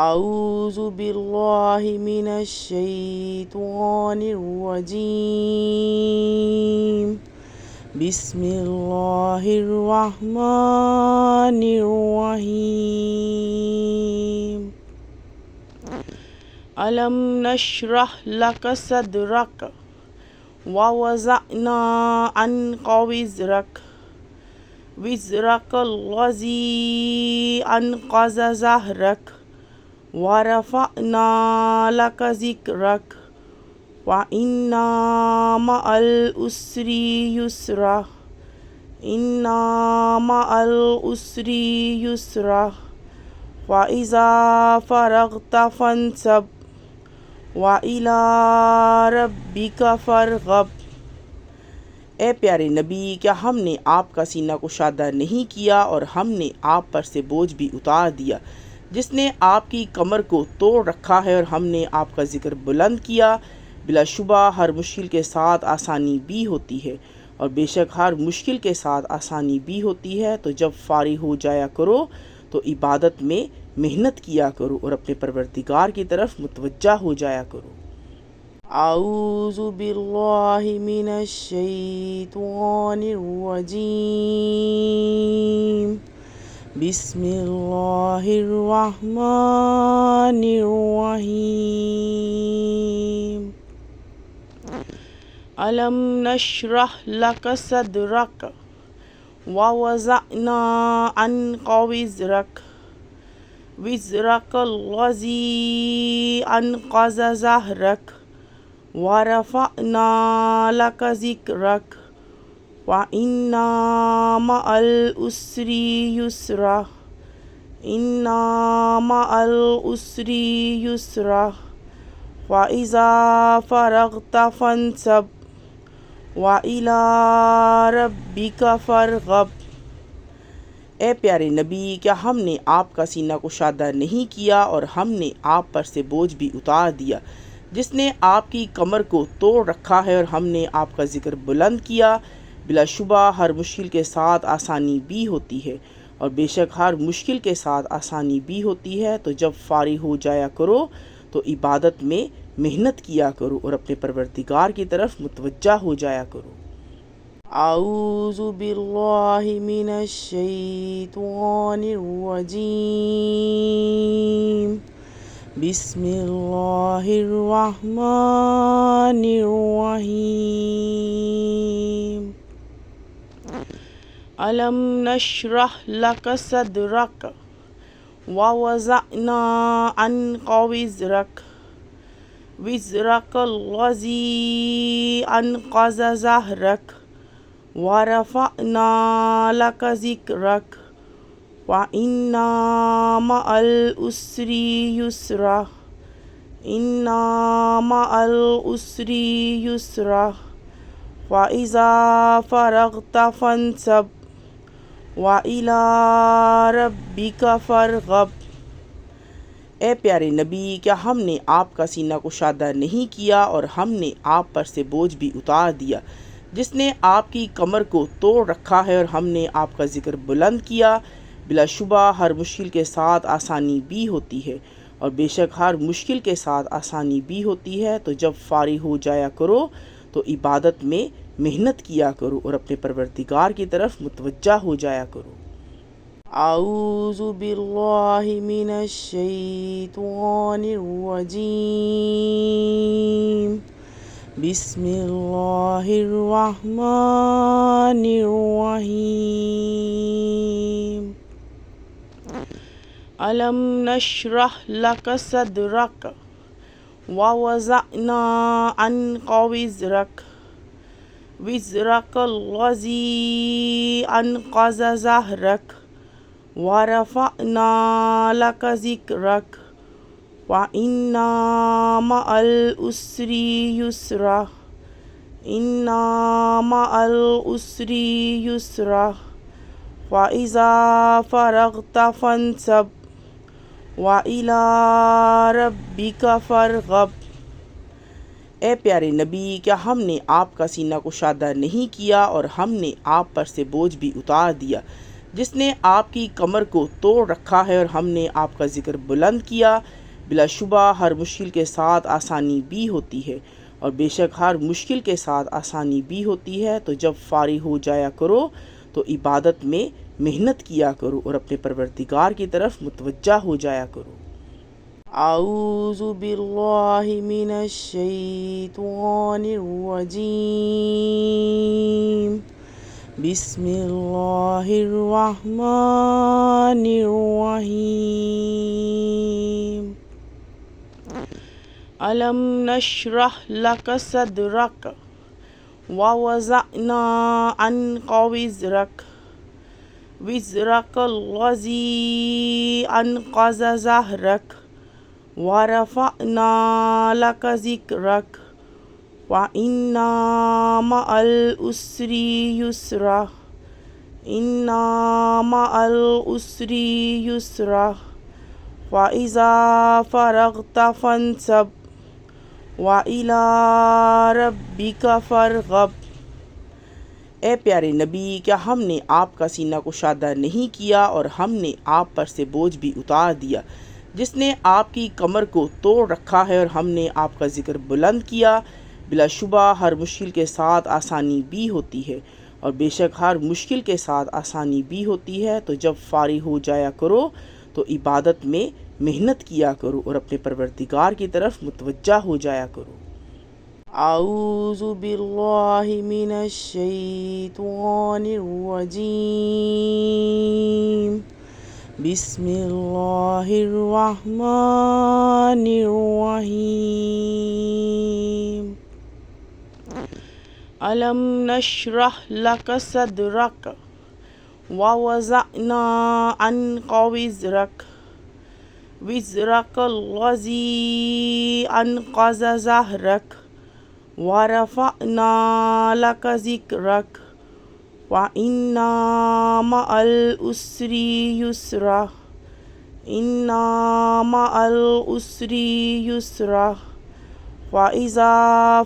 اعوذ باللہ من الشیطان الرجیم بسم اللہ الرحمن الرحیم الم نشرح لک صدرک ووضعنا عنک وزرک الذی انقض ظہرک ورفعنا لک ذکرک وَإِنَّ مَعَ الْعُسْرِ يُسْرًا إِنَّ مَعَ الْعُسْرِ يُسْرًا فَإِذَا فَرَغْتَ فَانْصَبْ وَإِلَىٰ رَبِّكَ فَارْغَب۔ اے پیارے نبی، کیا ہم نے آپ کا سینہ کشادہ نہیں کیا اور ہم نے آپ پر سے بوجھ بھی اتار دیا، جس نے آپ کی کمر کو توڑ رکھا ہے، اور ہم نے آپ کا ذکر بلند کیا۔ بلا شبہ ہر مشکل کے ساتھ آسانی بھی ہوتی ہے، اور بے شک ہر مشکل کے ساتھ آسانی بھی ہوتی ہے۔ تو جب فارغ ہو جایا کرو تو عبادت میں محنت کیا کرو اور اپنے پروردگار کی طرف متوجہ ہو جایا کرو۔ اعوذ باللہ من الشیطان الرجیم بسم اللہ الرحمن الرحیم الم نشرح لک صدرک ووضعنا عنک وزرک الذی انقض ظہرک ورفعنا لک ذکرک وَإِنَّ مَعَ الْعُسْرِ يُسْرًا إِنَّ مَعَ الْعُسْرِ يُسْرًا فَإِذَا فَرَغْتَ فَانْصَبْ وَإِلَىٰ رَبِّكَ فَارْغَب۔ اے پیارے نبی، کیا ہم نے آپ کا سینہ کشادہ نہیں کیا اور ہم نے آپ پر سے بوجھ بھی اتار دیا، جس نے آپ کی کمر کو توڑ رکھا ہے، اور ہم نے آپ کا ذکر بلند کیا۔ بلا شبہ ہر مشکل کے ساتھ آسانی بھی ہوتی ہے، اور بے شک ہر مشکل کے ساتھ آسانی بھی ہوتی ہے۔ تو جب فارغ ہو جایا کرو تو عبادت میں محنت کیا کرو اور اپنے پروردگار کی طرف متوجہ ہو جایا کرو۔ اعوذ باللہ من الشیطان الرجیم بسم اللہ الرحمن الرحیم الم نشرح لک صدرک ووضعنا عنک وزرک الذی انقض ظہرک ورفعنا لک ذکرک وَإِنَّ مَعَ الْعُسْرِ يُسْرًا إِنَّ مَعَ الْعُسْرِ يُسْرًا فَإِذَا فَرَغْتَ فَانْصَبْ وَإِلَىٰ رَبِّكَ فَارْغَب۔ اے پیارے نبی، کیا ہم نے آپ کا سینہ کشادہ نہیں کیا اور ہم نے آپ پر سے بوجھ بھی اتار دیا، جس نے آپ کی کمر کو توڑ رکھا ہے، اور ہم نے آپ کا ذکر بلند کیا۔ بلا شبہ ہر مشکل کے ساتھ آسانی بھی ہوتی ہے، اور بے شک ہر مشکل کے ساتھ آسانی بھی ہوتی ہے۔ تو جب فارغ ہو جایا کرو تو عبادت میں محنت کیا کرو اور اپنے پروردگار کی طرف متوجہ ہو جایا کرو۔ اعوذ باللہ من الشیطان الرجیم بسم اللہ الرحمن الرحیم الم نشرح لک صدرک ووضعنا عنک وزرک الذی انقض ظہرک ورفعنا لک ذکرک وَإِنَّ مَعَ الْعُسْرِ يُسْرًا إِنَّ مَعَ الْعُسْرِ يُسْرًا فَإِذَا فَرَغْتَ فَانْصَبْ وَإِلَىٰ رَبِّكَ فَارْغَب۔ اے پیارے نبی، کیا ہم نے آپ کا سینہ کشادہ نہیں کیا اور ہم نے آپ پر سے بوجھ بھی اتار دیا، جس نے آپ کی کمر کو توڑ رکھا ہے اور ہم نے آپ کا ذکر بلند کیا۔ بلا شبہ ہر مشکل کے ساتھ آسانی بھی ہوتی ہے، اور بے شک ہر مشکل کے ساتھ آسانی بھی ہوتی ہے۔ تو جب فارغ ہو جایا کرو تو عبادت میں محنت کیا کرو اور اپنے پروردگار کی طرف متوجہ ہو جایا کرو۔ اعوذ باللہ من الشیطان الرجیم، بسم اللہ الرحمن الرحیم۔ الم نشرح لک صدرک ووضعنا عنک وزرک الذی انقض ظہرک ورفعنا لک ذکرک وإن مع العسر یسرا إن مع العسر یسرا وإذا فرغت فانصب وإلى ربك فارغب۔ اے پیارے نبی، کیا ہم نے آپ کا سینہ کشادہ نہیں کیا اور ہم نے آپ پر سے بوجھ بھی اتار دیا، جس نے آپ کی کمر کو توڑ رکھا ہے اور ہم نے آپ کا ذکر بلند کیا۔ بلا شبہ ہر مشکل کے ساتھ آسانی بھی ہوتی ہے، اور بے شک ہر مشکل کے ساتھ آسانی بھی ہوتی ہے۔ تو جب فارغ ہو جایا کرو تو عبادت میں محنت کیا کرو اور اپنے پروردگار کی طرف متوجہ ہو جایا کرو۔ اعوذ باللہ من الشیطان الرجیم، بسم اللہ الرحمن الرحیم۔ الم نشرح لک صدرک ووضعنا عنک وزرک الذی انقض ظہرک ورفعنا لک ذکرک وإن مع العسر یسرا إن مع العسر یسرا وإذا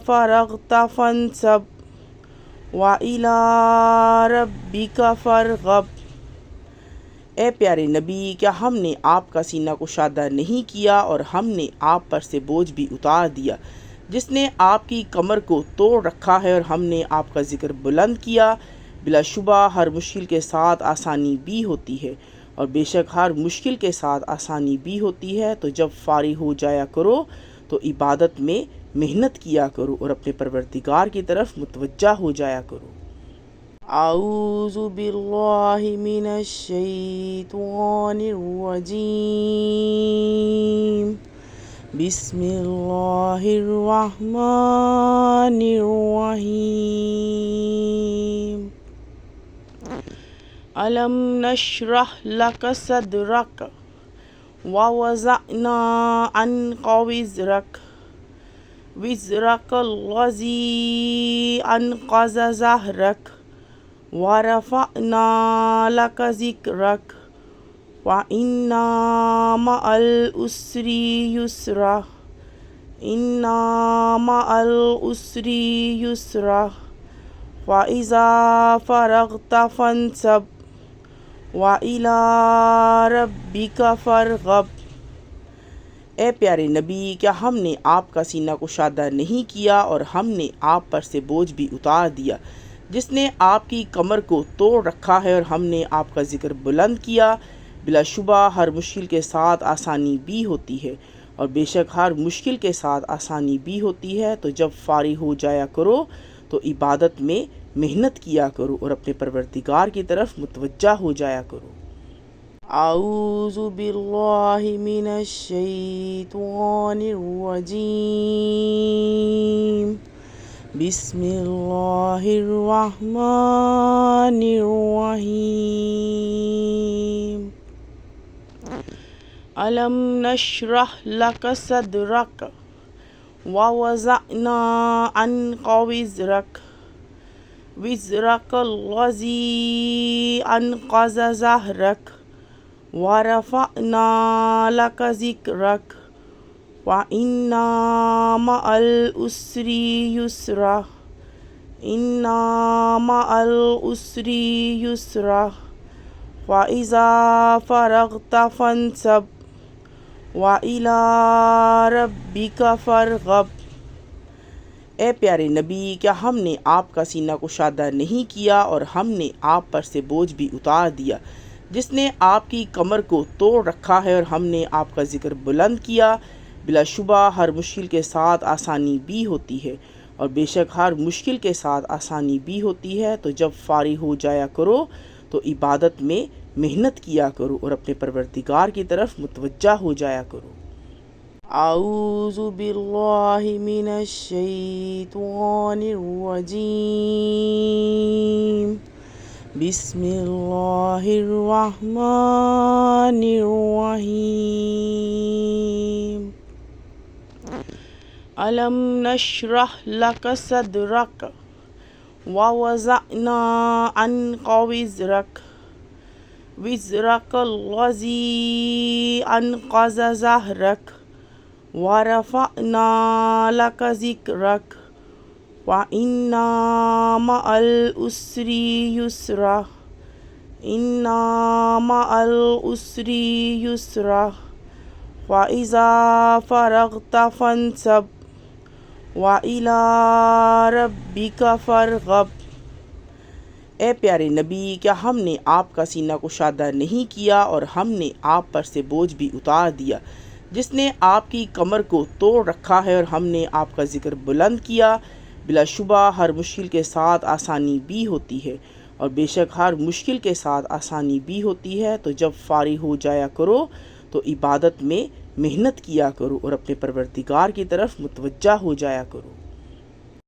فرغت فانصب وإلى ربك فارغب۔ اے پیارے نبی، کیا ہم نے آپ کا سینہ کشادہ نہیں کیا اور ہم نے آپ پر سے بوجھ بھی اتار دیا، جس نے آپ کی کمر کو توڑ رکھا ہے اور ہم نے آپ کا ذکر بلند کیا۔ بلا شبہ ہر مشکل کے ساتھ آسانی بھی ہوتی ہے، اور بے شک ہر مشکل کے ساتھ آسانی بھی ہوتی ہے۔ تو جب فارغ ہو جایا کرو تو عبادت میں محنت کیا کرو اور اپنے پروردگار کی طرف متوجہ ہو جایا کرو۔ اعوذ باللہ من الشیطان الرجیم، بسم اللہ الرحمن الرحیم۔ الم نشرح لک صدرک ووضعنا عنک وزرک الذی انقض ظہرک ورفعنا لک ذکرک وإن مع العسر یسرا إن مع العسر یسرا وإذا فرغت فانصب وإلى ربك فارغب۔ اے پیارے نبی، کیا ہم نے آپ کا سینہ کشادہ نہیں کیا اور ہم نے آپ پر سے بوجھ بھی اتار دیا، جس نے آپ کی کمر کو توڑ رکھا ہے اور ہم نے آپ کا ذکر بلند کیا۔ بلا شبہ ہر مشکل کے ساتھ آسانی بھی ہوتی ہے، اور بے شک ہر مشکل کے ساتھ آسانی بھی ہوتی ہے۔ تو جب فارغ ہو جایا کرو تو عبادت میں محنت کیا کرو اور اپنے پروردگار کی طرف متوجہ ہو جایا کرو۔ اعوذ باللہ من الشیطان الرجیم، بسم اللہ الرحمن الرحیم۔ الم نشرح لک صدرک ووضعنا عنک وزرک الذی انقض ظہرک ورفعنا لک ذکرک وإن مع العسر یسرا إن مع العسر یسرا وَإِذَا فَرَغْتَ فَانْصَبْ وَإِلَىٰ رَبِّكَ فَارْغَب۔ اے پیارے نبی، کیا ہم نے آپ کا سینہ کشادہ نہیں کیا اور ہم نے آپ پر سے بوجھ بھی اتار دیا، جس نے آپ کی کمر کو توڑ رکھا ہے، اور ہم نے آپ کا ذکر بلند کیا۔ بلا شبہ ہر مشکل کے ساتھ آسانی بھی ہوتی ہے، اور بے شک ہر مشکل کے ساتھ آسانی بھی ہوتی ہے۔ تو جب فارغ ہو جایا کرو تو عبادت میں محنت کیا کرو اور اپنے پروردگار کی طرف متوجہ ہو جایا کرو۔ اعوذ باللہ من الشیطان الرجیم، بسم اللہ الرحمن الرحیم۔ الم نشرح لک صدرک ووضعنا عنک وزرک الذی انقض ظہرک ورفعنا لک ذکرک وَإِنَّ مَعَ الْعُسْرِ يُسْرًا إِنَّ مَعَ الْعُسْرِ يُسْرًا وَإِذَا فَرَغْتَ فَانْصَبْ وَإِلَىٰ رَبِّكَ فَارْغَب۔ اے پیارے نبی، کیا ہم نے آپ کا سینہ کشادہ نہیں کیا اور ہم نے آپ پر سے بوجھ بھی اتار دیا، جس نے آپ کی کمر کو توڑ رکھا ہے، اور ہم نے آپ کا ذکر بلند کیا۔ بلا شبہ ہر مشکل کے ساتھ آسانی بھی ہوتی ہے، اور بے شک ہر مشکل کے ساتھ آسانی بھی ہوتی ہے۔ تو جب فارغ ہو جایا کرو تو عبادت میں محنت کیا کرو اور اپنے پروردگار کی طرف متوجہ ہو جایا کرو۔